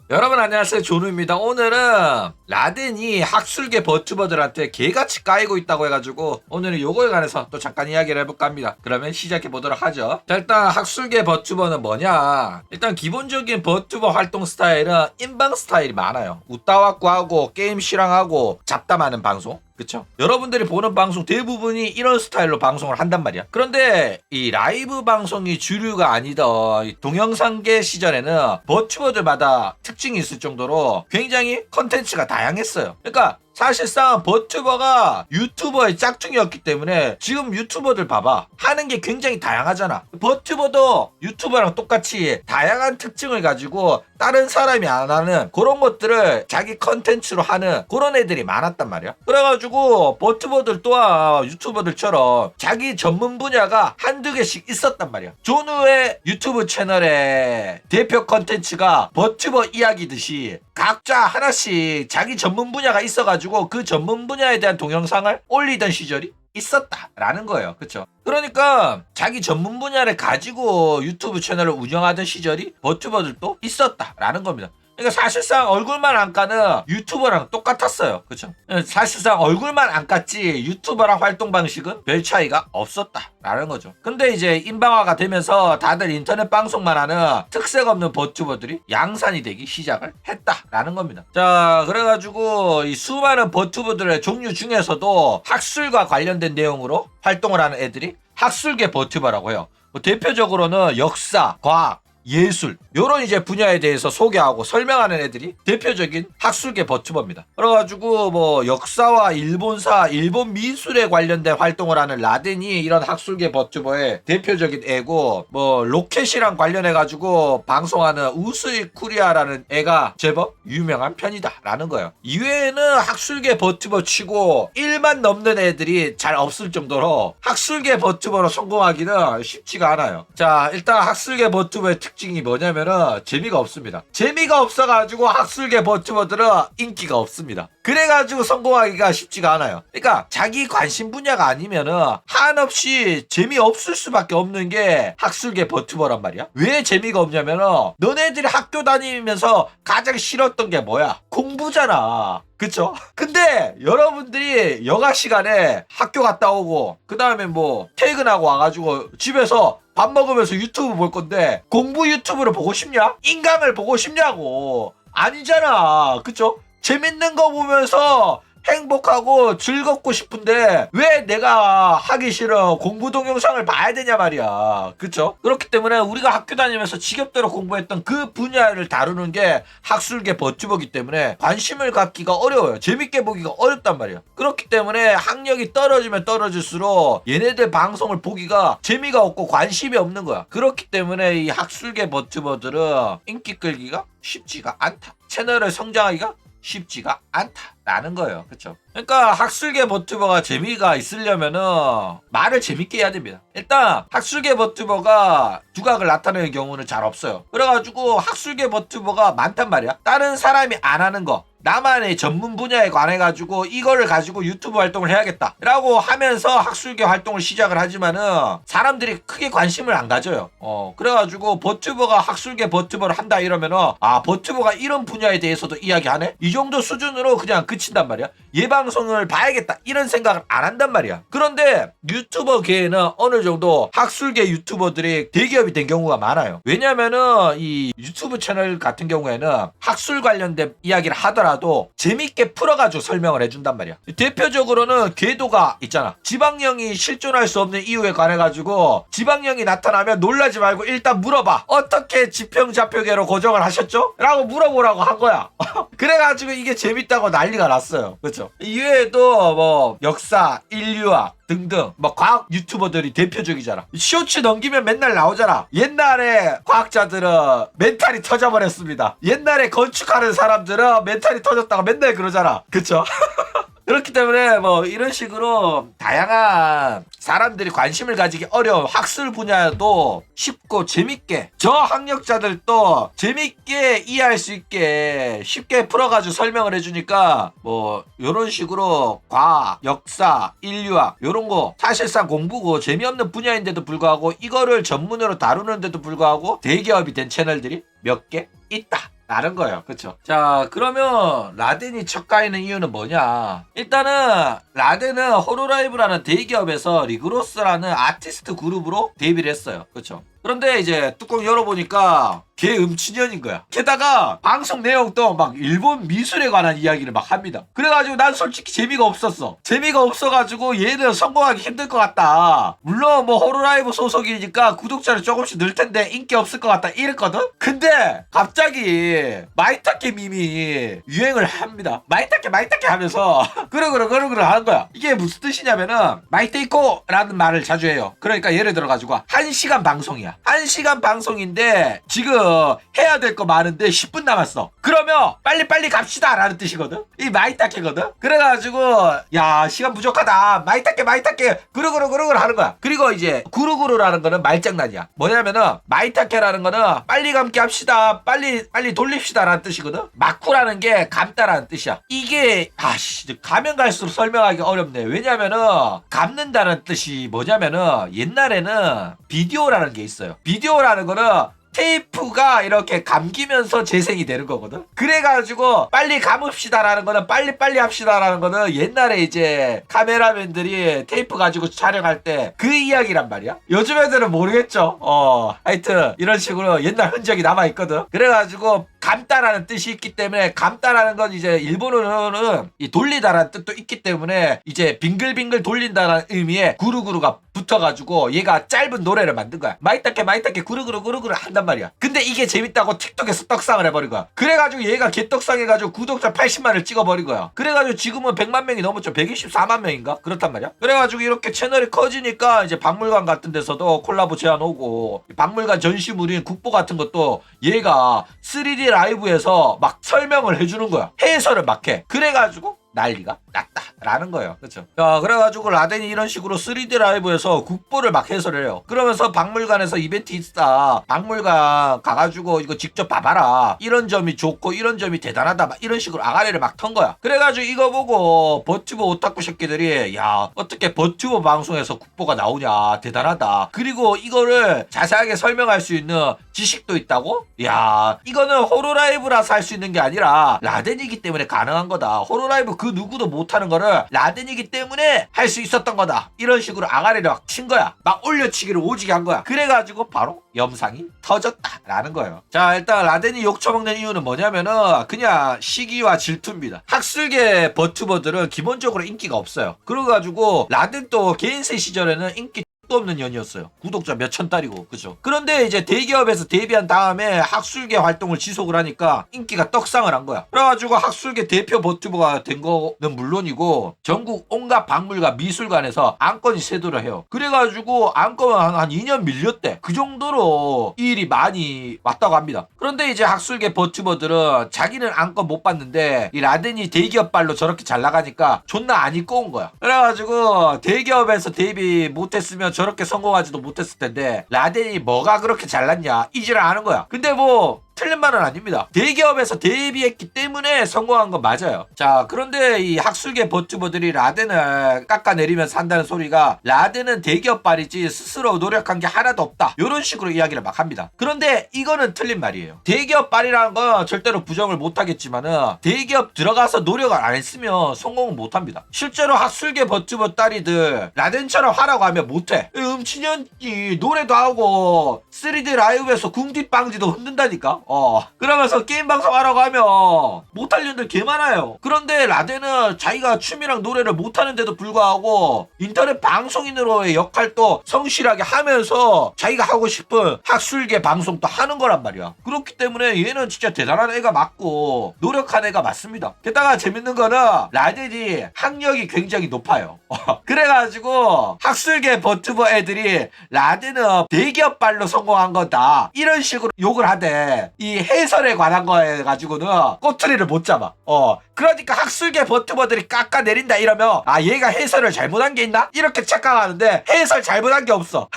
여러분 안녕하세요, 조누입니다. 오늘은 라덴이 학술계 버튜버들한테 개같이 까이고 있다고 해가지고 오늘은 요거에 관해서 또 잠깐 이야기를 해볼까 합니다. 그러면 시작해 보도록 하죠. 자, 일단 학술계 버튜버는 뭐냐, 일단 기본적인 버튜버 활동 스타일은 인방 스타일이 많아요. 웃다와꾸 하고 게임 실황하고 잡담하는 방송, 그쵸? 여러분들이 보는 방송 대부분이 이런 스타일로 방송을 한단 말이야. 그런데 이 라이브 방송이 주류가 아니던 이 동영상계 시절에는 버튜버들마다 특징이 있을 정도로 굉장히 컨텐츠가 다양했어요. 그러니까 사실상 버튜버가 유튜버의 짝퉁이었기 때문에 지금 유튜버들 봐봐, 하는 게 굉장히 다양하잖아. 버튜버도 유튜버랑 똑같이 다양한 특징을 가지고 다른 사람이 안 하는 그런 것들을 자기 컨텐츠로 하는 그런 애들이 많았단 말이야. 그래가지고 버튜버들 또한 유튜버들처럼 자기 전문 분야가 한두 개씩 있었단 말이야. 조누의 유튜브 채널의 대표 컨텐츠가 버튜버 이야기듯이 각자 하나씩 자기 전문 분야가 있어가지고 그 전문 분야에 대한 동영상을 올리던 시절이 있었다라는 거예요. 그쵸? 그러니까 자기 전문 분야를 가지고 유튜브 채널을 운영하던 시절이 버튜버들도 있었다라는 겁니다. 그러니까 사실상 얼굴만 안 까는 유튜버랑 똑같았어요. 그쵸? 사실상 얼굴만 안 깠지 유튜버랑 활동 방식은 별 차이가 없었다라는 거죠. 근데 이제 인방화가 되면서 다들 인터넷 방송만 하는 특색 없는 버튜버들이 양산이 되기 시작을 했다라는 겁니다. 자, 그래가지고 이 수많은 버튜버들의 종류 중에서도 학술과 관련된 내용으로 활동을 하는 애들이 학술계 버튜버라고 해요. 뭐 대표적으로는 역사, 과학, 예술, 요런 이제 분야에 대해서 소개하고 설명하는 애들이 대표적인 학술계 버튜버입니다. 그래가지고 뭐 역사와 일본사, 일본 미술에 관련된 활동을 하는 라덴이 이런 학술계 버튜버의 대표적인 애고, 뭐 로켓이랑 관련해가지고 방송하는 우스이 쿠리아라는 애가 제법 유명한 편이다 라는 거예요. 이외에는 학술계 버튜버 치고 1만 넘는 애들이 잘 없을 정도로 학술계 버튜버로 성공하기는 쉽지가 않아요. 자, 일단 학술계 버튜버의 특징이 뭐냐면은 재미가 없습니다. 재미가 없어가지고 학술계 버튜버들은 인기가 없습니다. 그래가지고 성공하기가 쉽지가 않아요. 그러니까 자기 관심 분야가 아니면은 한없이 재미없을 수밖에 없는 게 학술계 버튜버란 말이야. 왜 재미가 없냐면은 너네들이 학교 다니면서 가장 싫었던 게 뭐야? 공부잖아. 그쵸? 근데 여러분들이 여가 시간에 학교 갔다 오고 그 다음에 뭐 퇴근하고 와가지고 집에서 밥 먹으면서 유튜브 볼 건데 공부 유튜브를 보고 싶냐? 인강을 보고 싶냐고. 아니잖아. 그쵸? 재밌는 거 보면서 행복하고 즐겁고 싶은데 왜 내가 하기 싫어 공부 동영상을 봐야 되냐 말이야. 그쵸? 그렇기 때문에 우리가 학교 다니면서 지겹도록 공부했던 그 분야를 다루는 게 학술계 버튜버기 때문에 관심을 갖기가 어려워요. 재밌게 보기가 어렵단 말이야. 그렇기 때문에 학력이 떨어지면 떨어질수록 얘네들 방송을 보기가 재미가 없고 관심이 없는 거야. 그렇기 때문에 이 학술계 버튜버들은 인기 끌기가 쉽지가 않다. 채널을 성장하기가 쉽지가 않다라는 거예요. 그쵸? 그러니까 학술계 버튜버가 재미가 있으려면은 말을 재밌게 해야 됩니다. 일단 학술계 버튜버가 두각을 나타내는 경우는 잘 없어요. 그래가지고 학술계 버튜버가 많단 말이야. 다른 사람이 안 하는 거, 나만의 전문 분야에 관해가지고 이거를 가지고 유튜브 활동을 해야겠다 라고 하면서 학술계 활동을 시작을 하지만은 사람들이 크게 관심을 안 가져요. 그래가지고 버튜버가 학술계 버튜버를 한다 이러면은 아, 버튜버가 이런 분야에 대해서도 이야기하네? 이 정도 수준으로 그냥 그친단 말이야. 얘 방송을 봐야겠다 이런 생각을 안 한단 말이야. 그런데 유튜버계에는 어느 정도 학술계 유튜버들이 대기업이 된 경우가 많아요. 왜냐면은 이 유튜브 채널 같은 경우에는 학술 관련된 이야기를 하더라도 재밌게 풀어가지고 설명을 해준단 말이야. 대표적으로는 궤도가 있잖아. 지방령이 실존할 수 없는 이유에 관해가지고 지방령이 나타나면 놀라지 말고 일단 물어봐. 어떻게 지평좌표계로 고정을 하셨죠? 라고 물어보라고 한 거야. 그래가지고 이게 재밌다고 난리가 났어요. 그쵸? 이외에도 뭐 역사, 인류학 등등 뭐 과학 유튜버들이 대표적이잖아. 쇼츠 넘기면 맨날 나오잖아. 옛날에 과학자들은 멘탈이 터져버렸습니다. 옛날에 건축하는 사람들은 멘탈이 터졌다고 맨날 그러잖아. 그쵸? 그렇기 때문에 뭐 이런 식으로 다양한 사람들이 관심을 가지기 어려운 학술 분야도 쉽고 재밌게 저학력자들도 재밌게 이해할 수 있게 쉽게 풀어가지고 설명을 해주니까 뭐 이런 식으로 과학, 역사, 인류학 이런 거 사실상 공부고 재미없는 분야인데도 불구하고 이거를 전문으로 다루는데도 불구하고 대기업이 된 채널들이 몇 개 있다 다른 거예요. 그쵸? 자, 그러면 라덴이 첫 까이는 이유는 뭐냐? 일단은 라덴은 호로라이브라는 대기업에서 리그로스라는 아티스트 그룹으로 데뷔를 했어요. 그쵸? 그런데 이제 뚜껑 열어보니까 걔 음치년인 거야. 게다가 방송 내용도 막 일본 미술에 관한 이야기를 막 합니다. 그래가지고 난 솔직히 재미가 없었어. 재미가 없어가지고 얘는 성공하기 힘들 것 같다. 물론 뭐 호로라이브 소속이니까 구독자를 조금씩 늘 텐데 인기 없을 것 같다 이랬거든? 근데 갑자기 마이타케 밈이 유행을 합니다. 마이타케 하면서 그러 하는 거야. 이게 무슨 뜻이냐면은 마이테이코라는 말을 자주 해요. 그러니까 예를 들어가지고 1시간 방송이야. 1시간 방송인데 지금 해야 될 거 많은데 10분 남았어. 그러면 빨리빨리 갑시다 라는 뜻이거든. 이 마이타케거든. 그래가지고 야 시간 부족하다. 마이타케 구르구르 하는 거야. 그리고 이제 구르구르라는 거는 말장난이야. 뭐냐면은 마이타케라는 거는 빨리 감기 합시다. 빨리 돌립시다 라는 뜻이거든. 마쿠라는 게 감다라는 뜻이야. 이게 가면 갈수록 설명하기 어렵네. 왜냐면은 감는다는 뜻이 뭐냐면은 옛날에는 비디오라는 게 있어요. 비디오라는 거는 테이프가 이렇게 감기면서 재생이 되는 거거든. 그래가지고 빨리 감읍시다라는 거는 빨리 합시다라는 거는 옛날에 이제 카메라맨들이 테이프 가지고 촬영할 때 그 이야기란 말이야. 요즘 애들은 모르겠죠. 하여튼 이런 식으로 옛날 흔적이 남아있거든. 그래가지고 감다라는 뜻이 있기 때문에 감다라는 건 이제 일본어로는 이 돌리다라는 뜻도 있기 때문에 이제 빙글빙글 돌린다라는 의미의 구르구르가 붙어가지고 얘가 짧은 노래를 만든 거야. 마이타케 구르구르 한단 말이야. 근데 이게 재밌다고 틱톡에서 떡상을 해버린 거야. 그래가지고 얘가 개떡상 해가지고 구독자 80만을 찍어버린 거야. 그래가지고 지금은 100만 명이 넘었죠. 124만 명인가? 그렇단 말이야. 그래가지고 이렇게 채널이 커지니까 이제 박물관 같은 데서도 콜라보 제안 오고 박물관 전시물인 국보 같은 것도 얘가 3D 라이브에서 막 설명을 해주는 거야. 해설을 막 해. 그래가지고 난리가 났다라는 거예요. 그렇죠? 야, 그래가지고 라덴이 이런 식으로 3D 라이브에서 국보를 막 해설을 해요. 그러면서 박물관에서 이벤트 있다. 박물관 가가지고 이거 직접 봐봐라. 이런 점이 좋고 이런 점이 대단하다. 막 이런 식으로 아가리를 막 턴 거야. 그래가지고 이거 보고 버튜버 오타쿠 새끼들이 야 어떻게 버튜버 방송에서 국보가 나오냐 대단하다. 그리고 이거를 자세하게 설명할 수 있는 지식도 있다고? 야 이거는 호로라이브라서 할 수 있는 게 아니라 라덴이기 때문에 가능한 거다. 호로라이브 그 누구도 못하는 거를 라덴이기 때문에 할 수 있었던 거다. 이런 식으로 아가리를 막 친 거야. 막 올려치기를 오지게 한 거야. 그래가지고 바로 영상이 터졌다라는 거예요. 자 일단 라덴이 욕처먹는 이유는 뭐냐면은 그냥 시기와 질투입니다. 학술계 버튜버들은 기본적으로 인기가 없어요. 그래가지고 라덴 또 개인세 시절에는 인기 도 없는 년이었어요. 구독자 몇천 달이고 그죠. 그런데 이제 대기업에서 데뷔한 다음에 학술계 활동을 지속을 하니까 인기가 떡상을 한 거야. 그래가지고 학술계 대표 버튜버가 된 거는 물론이고 전국 온갖 박물관 미술관에서 안건이 세도를 해요. 그래가지고 안건은 한 2년 밀렸대. 그 정도로 이 일이 많이 왔다고 합니다. 그런데 이제 학술계 버튜버들은 자기는 안건 못 받는데 이 라덴이 대기업 발로 저렇게 잘 나가니까 존나 안 입고 온 거야. 그래가지고 대기업에서 데뷔 못했으면 저렇게 성공하지도 못했을 텐데 라덴이 뭐가 그렇게 잘났냐 이지를 아는 거야. 근데 뭐 틀린 말은 아닙니다. 대기업에서 데뷔했기 때문에 성공한 건 맞아요. 자 그런데 이 학술계 버튜버들이 라덴을 깎아내리면서 한다는 소리가 라덴은 대기업발이지 스스로 노력한 게 하나도 없다. 이런 식으로 이야기를 막 합니다. 그런데 이거는 틀린 말이에요. 대기업발이라는 건 절대로 부정을 못하겠지만은 대기업 들어가서 노력을 안 했으면 성공은 못합니다. 실제로 학술계 버튜버 딸이들 라덴처럼 하라고 하면 못해. 음치년이 노래도 하고 3D 라이브에서 궁디빵지도 흔든다니까. 그러면서 게임 방송 하라고 하면 못할 년들 개 많아요. 그런데 라덴은 자기가 춤이랑 노래를 못하는데도 불구하고 인터넷 방송인으로의 역할도 성실하게 하면서 자기가 하고 싶은 학술계 방송도 하는 거란 말이야. 그렇기 때문에 얘는 진짜 대단한 애가 맞고 노력한 애가 맞습니다. 게다가 재밌는 거는 라덴이 학력이 굉장히 높아요. 그래가지고 학술계 버튜버 애들이 라덴은 대기업발로 성공한 거다 이런 식으로 욕을 하대. 이 해설에 관한 거에 가지고는 꼬투리를 못 잡아. 그러니까 학술계 버튜버들이 깎아내린다 이러면 아 얘가 해설을 잘못한 게 있나? 이렇게 착각하는데 해설 잘못한 게 없어.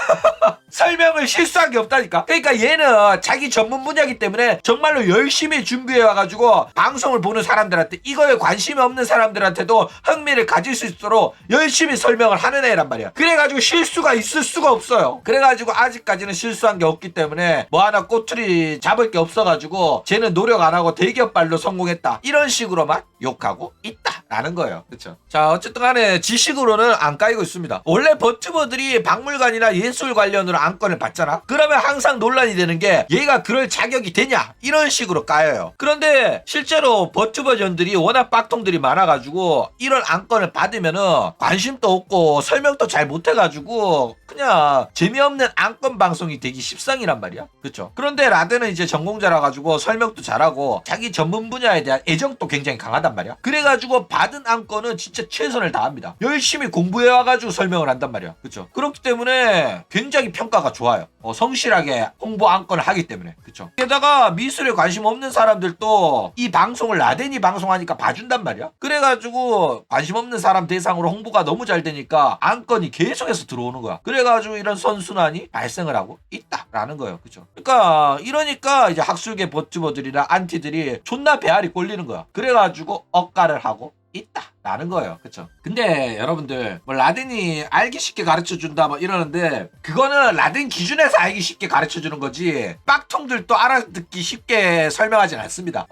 설명을 실수한 게 없다니까. 그러니까 얘는 자기 전문 분야이기 때문에 정말로 열심히 준비해 와가지고 방송을 보는 사람들한테 이거에 관심이 없는 사람들한테도 흥미를 가질 수 있도록 열심히 설명을 하는 애란 말이야. 그래가지고 실수가 있을 수가 없어요. 그래가지고 아직까지는 실수한 게 없기 때문에 뭐 하나 꼬투리 잡을 게 없어. 없어가지고 쟤는 노력 안 하고 대기업발로 성공했다 이런 식으로만 욕하고 있다라는 거예요. 그쵸? 자 어쨌든 간에 지식으로는 안 까이고 있습니다. 원래 버튜버들이 박물관이나 예술 관련으로 안건을 받잖아. 그러면 항상 논란이 되는 게 얘가 그럴 자격이 되냐 이런 식으로 까여요. 그런데 실제로 버튜버전들이 워낙 빡통들이 많아가지고 이런 안건을 받으면은 관심도 없고 설명도 잘 못해가지고 그냥 재미없는 안건 방송이 되기 십상이란 말이야. 그쵸? 그런데 라덴은 이제 전공자라 가지고 설명도 잘하고 자기 전문 분야에 대한 애정도 굉장히 강하단 말이야. 그래가지고 받은 안건은 진짜 최선을 다합니다. 열심히 공부해와가지고 설명을 한단 말이야. 그쵸? 그렇기 때문에 굉장히 평가가 좋아요. 성실하게 홍보 안건을 하기 때문에. 그쵸? 게다가 미술에 관심 없는 사람들도 이 방송을 라덴이 방송하니까 봐준단 말이야. 그래가지고 관심 없는 사람 대상으로 홍보가 너무 잘 되니까 안건이 계속해서 들어오는 거야. 그래가지고 이런 선순환이 발생을 하고 있다라는 거예요. 그쵸? 그러니까 이러니까 이제 학술계 버튜버들이나 안티들이 존나 배알이 꼴리는 거야. 그래가지고 억가를 하고 있다라는 거예요. 그쵸? 근데 여러분들 뭐 라덴이 알기 쉽게 가르쳐준다 뭐 이러는데 그거는 라덴 기준에서 알기 쉽게 가르쳐주는 거지 빡통들도 알아듣기 쉽게 설명하진 않습니다.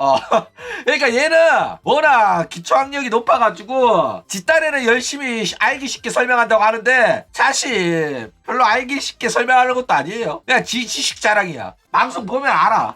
그러니까 얘는 워낙 기초학력이 높아가지고 지 딴에는 열심히 알기 쉽게 설명한다고 하는데 사실 별로 알기 쉽게 설명하는 것도 아니에요. 그냥 지 지식 자랑이야. 방송 보면 알아.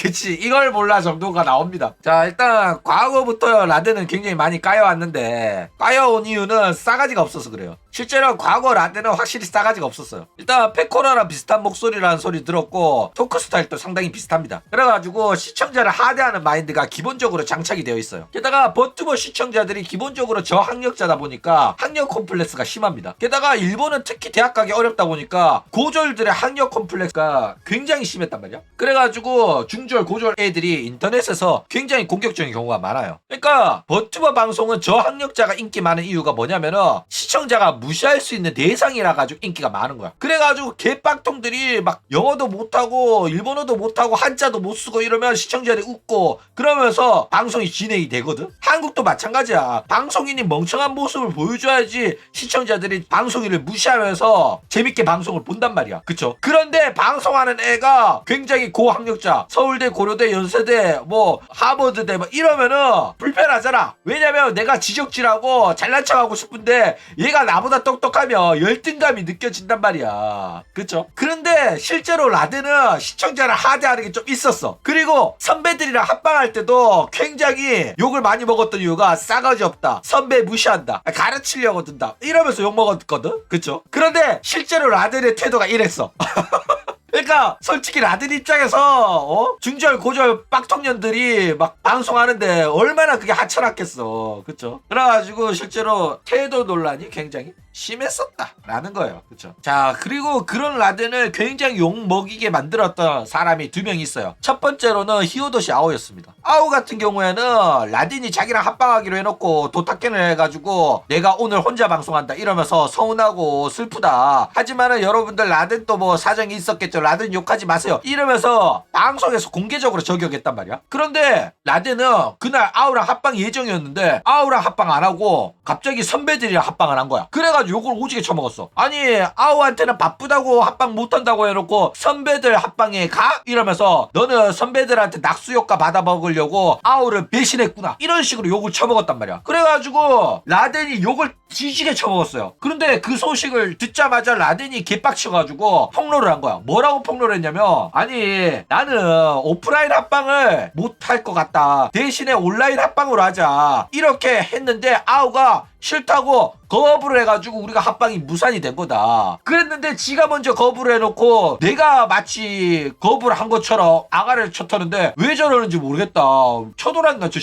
그치 이걸 몰라 정도가 나옵니다. 자 일단 과거부터 라덴은 굉장히 많이 까여왔는데 까여온 이유는 싸가지가 없어서 그래요. 실제로 과거 라덴은 확실히 싸가지가 없었어요. 일단 페코라랑 비슷한 목소리라는 소리 들었고 토크 스타일도 상당히 비슷합니다. 그래가지고 시청자를 하대하는 마인드가 기본적으로 장착이 되어 있어요. 게다가 버튜버 시청자들이 기본적으로 저학력자다 보니까 학력 콤플렉스가 심합니다. 게다가 일본은 특히 대학 가기 어렵다 보니까 고졸들의 학력 콤플렉스가 굉장히 심했단 말이야. 그래가지고 중졸 고졸 애들이 인터넷에서 굉장히 공격적인 경우가 많아요. 그러니까 버튜버 방송은 저학력자가 인기 많은 이유가 뭐냐면은 시청자가 무시할 수 있는 대상이라 가지고 인기가 많은 거야. 그래가지고 개빡통들이 막 영어도 못하고 일본어도 못하고 한자도 못 쓰고 이러면 시청자들이 웃고 그러면서 방송이 진행이 되거든. 한국도 마찬가지야. 방송인이 멍청한 모습을 보여줘야지 시청자들이 방송인을 무시하면서 재밌게 방송을 본단 말이야. 그쵸? 그런데 방송하는 애가 굉장히 고학력자 서울대 고려대 연세대 뭐 하버드대 뭐 이러면은 불편하잖아. 왜냐면 내가 지적질하고 잘난 척하고 싶은데 얘가 나보다 똑똑하면 열등감이 느껴진단 말이야. 그쵸? 그런데 실제로 라덴은 시청자를 하대하는 게 좀 있었어. 그리고 선배들이랑 합방할 때도 굉장히 욕을 많이 먹었던 이유가 싸가지 없다, 선배 무시한다, 가르치려고 든다 이러면서 욕 먹었거든. 그쵸? 그런데 실제로 라덴의 태도가 이랬어. 그러니까 솔직히 라덴 입장에서 중졸 고졸 빡통년들이 막 방송하는데 얼마나 그게 하찮았겠어. 그쵸? 그래가지고 실제로 태도 논란이 굉장히 심했었다라는 거예요. 그쵸? 자 그리고 그런 라덴을 굉장히 욕먹이게 만들었던 사람이 두 명 있어요. 첫 번째로는 히오도시 아오였습니다. 아오 같은 경우에는 라덴이 자기랑 합방하기로 해놓고 도타켄을 해가지고 내가 오늘 혼자 방송한다 이러면서 서운하고 슬프다. 하지만은 여러분들 라덴 또 뭐 사정이 있었겠죠. 라덴 욕하지 마세요 이러면서 방송에서 공개적으로 저격했단 말이야. 그런데 라덴은 그날 아오랑 합방 예정이었는데 아오랑 합방 안 하고 갑자기 선배들이랑 합방을 한 거야. 그래가지고 욕을 오지게 쳐먹었어. 아니 아오한테는 바쁘다고 합방 못한다고 해놓고 선배들 합방에 가? 이러면서 너는 선배들한테 낙수효과 받아먹으려고 아오를 배신했구나 이런 식으로 욕을 쳐먹었단 말이야. 그래가지고 라덴이 욕을 지지게 쳐먹었어요. 그런데 그 소식을 듣자마자 라덴이 개빡쳐가지고 폭로를 한 거야. 뭐라고 폭로를 했냐면 아니 나는 오프라인 합방을 못할 것 같다, 대신에 온라인 합방으로 하자 이렇게 했는데 아오가 싫다고 거부를 해가지고 우리가 합방이 무산이 된 거다. 그랬는데 지가 먼저 거부를 해놓고 내가 마치 거부를 한 것처럼 아가를 쳤다는데 왜 저러는지 모르겠다, 쳐돌았나 저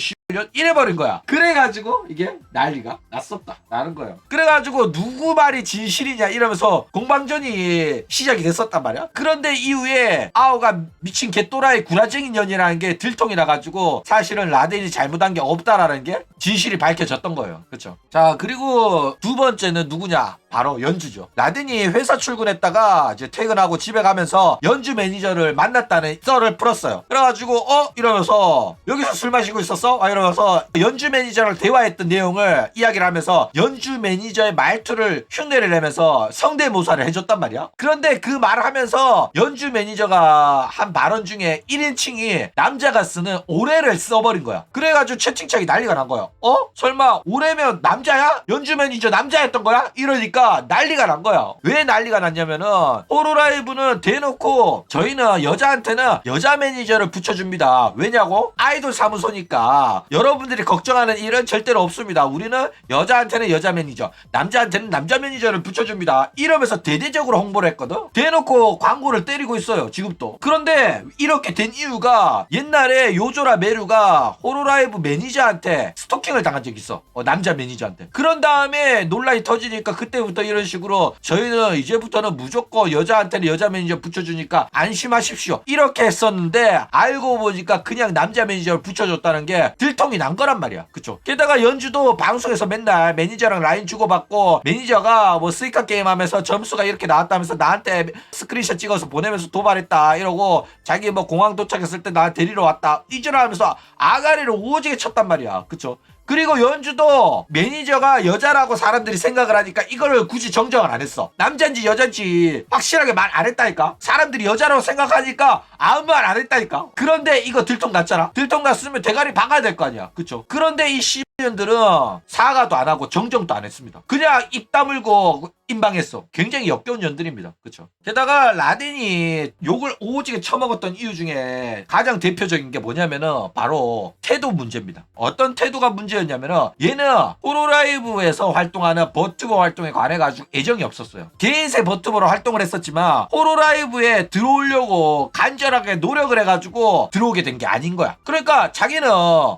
이래버린 거야. 그래가지고 이게 난리가 났었다라는 거예요. 그래가지고 누구 말이 진실이냐 이러면서 공방전이 시작이 됐었단 말이야. 그런데 이후에 아오가 미친 개또라이 구라쟁이 년이라는 게 들통이 나가지고 사실은 라덴이 잘못한 게 없다라는 게 진실이 밝혀졌던 거예요. 그쵸? 자 그리고 두 번째는 누구냐? 바로 연주죠. 라덴이 회사 출근했다가 이제 퇴근하고 집에 가면서 연주 매니저를 만났다는 썰을 풀었어요. 그래가지고 이러면서 여기서 술 마시고 있었어? 이러면서 연주 매니저랑 대화했던 내용을 이야기를 하면서 연주 매니저의 말투를 흉내를 내면서 성대모사를 해줬단 말이야. 그런데 그 말을 하면서 연주 매니저가 한 발언 중에 1인칭이 남자가 쓰는 오래를 써버린 거야. 그래가지고 채팅창이 난리가 난 거야. 설마 오래면 남자야? 연주 매니저 남자였던 거야? 이러니까 난리가 난 거야. 왜 난리가 났냐면은 호로라이브는 대놓고 저희는 여자한테는 여자 매니저를 붙여줍니다. 왜냐고? 아이돌 사무소니까 여러분들이 걱정하는 일은 절대로 없습니다. 우리는 여자한테는 여자 매니저, 남자한테는 남자 매니저를 붙여줍니다. 이러면서 대대적으로 홍보를 했거든. 대놓고 광고를 때리고 있어요. 지금도. 그런데 이렇게 된 이유가 옛날에 요조라 메루가 호로라이브 매니저한테 스토킹을 당한 적이 있어. 남자 매니저한테. 그런 다음에 논란이 터지니까 그때부터 이런 식으로 저희는 이제부터는 무조건 여자한테는 여자 매니저 붙여주니까 안심하십시오. 이렇게 했었는데 알고 보니까 그냥 남자 매니저를 붙여줬다는 게 들통이 난 거란 말이야. 그쵸? 게다가 연주도 방송에서 맨날 매니저랑 라인 주고받고 매니저가 뭐 스이카 게임 하면서 점수가 이렇게 나왔다면서 나한테 스크린샷 찍어서 보내면서 도발했다 이러고 자기 뭐 공항 도착했을 때 나 데리러 왔다 이질하면서 아가리를 오지게 쳤단 말이야. 그쵸? 그리고 연주도 매니저가 여자라고 사람들이 생각을 하니까 이거를 굳이 정정을 안 했어. 남잔지 여잔지 확실하게 말 안 했다니까. 사람들이 여자라고 생각하니까 아무 말 안 했다니까. 그런데 이거 들통 났잖아. 들통 났으면 대가리 박아야 될 거 아니야. 그쵸? 그런데 이 씨년들은 사과도 안 하고 정정도 안 했습니다. 그냥 입 다물고 임방했어. 굉장히 역겨운 년들입니다. 그쵸? 게다가 라덴이 욕을 오지게 처먹었던 이유 중에 가장 대표적인 게 뭐냐면은 바로 태도 문제입니다. 어떤 태도가 문제였냐면은 얘는 호로라이브에서 활동하는 버튜버 활동에 관해가지고 애정이 없었어요. 개인세 버튜버로 활동을 했었지만 호로라이브에 들어오려고 간절하게 노력을 해가지고 들어오게 된 게 아닌 거야. 그러니까 자기는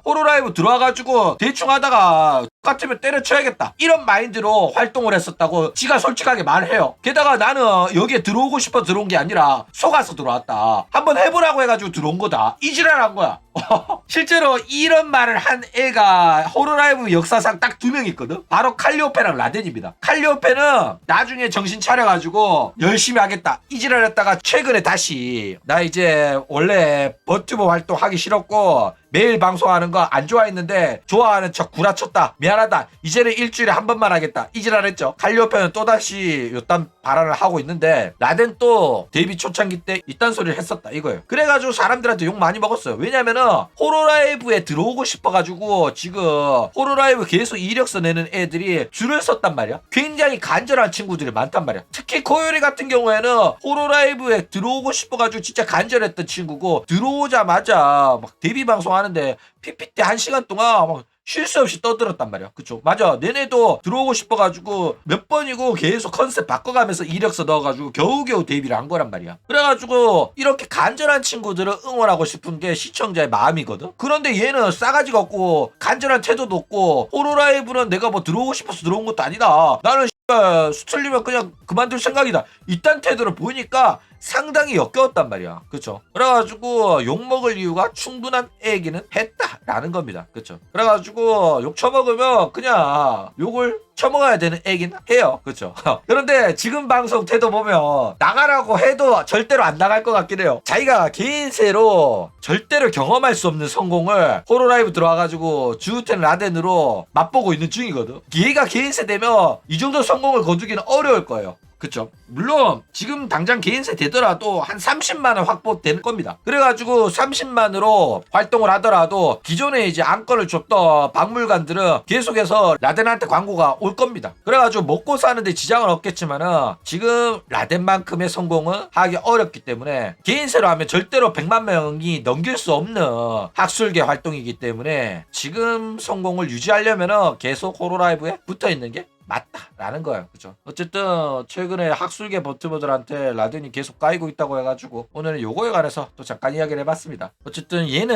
호로라이브 들어와가지고 대충 하다가 같으면 때려쳐야겠다 이런 마인드로 활동을 했었다고 지가 솔직하게 말해요. 게다가 나는 여기에 들어오고 싶어 들어온 게 아니라 속아서 들어왔다. 한번 해보라고 해가지고 들어온 거다. 이지랄한 거야. 실제로 이런 말을 한 애가 호로라이브 역사상 딱 2명 있거든. 바로 칼리오페랑 라덴입니다. 칼리오페는 나중에 정신 차려가지고 열심히 하겠다 이지랄 했다가 최근에 다시 나 이제 원래 버튜버 활동하기 싫었고 매일 방송하는 거 안 좋아했는데 좋아하는 척 구라쳤다 미안하다 이제는 일주일에 한 번만 하겠다 이지랄 했죠. 칼리오페는 또다시 요딴 발언을 하고 있는데 라덴 또 데뷔 초창기 때 이딴 소리를 했었다 이거예요. 그래가지고 사람들한테 욕 많이 먹었어요. 왜냐면은 호로라이브에 들어오고 싶어가지고 지금 호로라이브 계속 이력서 내는 애들이 줄을 섰단 말이야. 굉장히 간절한 친구들이 많단 말이야. 특히 코요리 같은 경우에는 호로라이브에 들어오고 싶어가지고 진짜 간절했던 친구고 들어오자마자 막 데뷔 방송 하는데 PPT 1시간 동안 막 쉴 새 없이 떠들었단 말이야. 그쵸? 맞아. 내내도 들어오고 싶어가지고 몇 번이고 계속 컨셉 바꿔가면서 이력서 넣어가지고 겨우겨우 데뷔를 한 거란 말이야. 그래가지고 이렇게 간절한 친구들을 응원하고 싶은 게 시청자의 마음이거든. 그런데 얘는 싸가지가 없고 간절한 태도도 없고 호로라이브는 내가 뭐 들어오고 싶어서 들어온 것도 아니다. 나는 수틀리면 그냥 그만둘 생각이다. 이딴 태도를 보니까 상당히 역겨웠단 말이야. 그쵸? 그래가지고 욕먹을 이유가 충분한 애기는 했다라는 겁니다. 그쵸? 그래가지고 욕 처먹으면 그냥 욕을 처먹어야 되는 애긴 해요. 그쵸? 그런데 지금 방송 태도 보면 나가라고 해도 절대로 안 나갈 것 같긴 해요. 자기가 개인세로 절대로 경험할 수 없는 성공을 호로라이브 들어와가지고 주우텐 라덴으로 맛보고 있는 중이거든. 얘가 개인세 되면 이 정도 성공을 거두기는 어려울 거예요. 그쵸? 물론 지금 당장 개인세 되더라도 한 30만원 확보될 겁니다. 그래가지고 30만으로 활동을 하더라도 기존에 이제 안건을 줬던 박물관들은 계속해서 라덴한테 광고가 올 겁니다. 그래가지고 먹고 사는데 지장은 없겠지만은 지금 라덴만큼의 성공은 하기 어렵기 때문에 개인세로 하면 절대로 100만 명이 넘길 수 없는 학술계 활동이기 때문에 지금 성공을 유지하려면은 계속 호로라이브에 붙어있는 게 맞다라는 거예요. 그죠? 어쨌든 최근에 학술계 버튜버들한테 라덴이 계속 까이고 있다고 해가지고 오늘은 요거에 관해서 또 잠깐 이야기를 해봤습니다. 어쨌든 얘는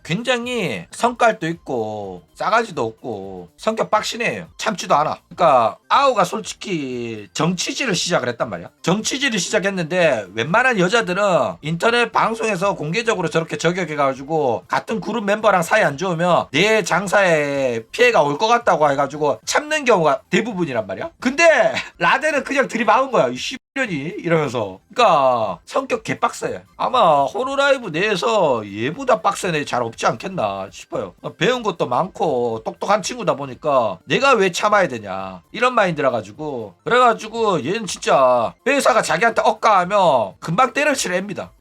굉장히 성깔도 있고 싸가지도 없고 성격 빡신해요. 참지도 않아. 그러니까 아우가 솔직히 정치질을 시작을 했단 말이야. 정치질을 시작했는데 웬만한 여자들은 인터넷 방송에서 공개적으로 저렇게 저격해가지고 같은 그룹 멤버랑 사이 안 좋으면 내 장사에 피해가 올 것 같다고 해가지고 참는 경우가 대부분이란 말이야. 근데 라덴은 그냥 들이박은 거야. 이 년이 이러면서. 그러니까 성격 개빡세. 아마 호로라이브 내에서 얘보다 빡센 애 잘 없지 않겠나 싶어요. 배운 것도 많고 똑똑한 친구다 보니까 내가 왜 참아야 되냐 이런 마인드라 가지고. 그래가지고 얘는 진짜 회사가 자기한테 억까하면 금방 때려칠 애입니다.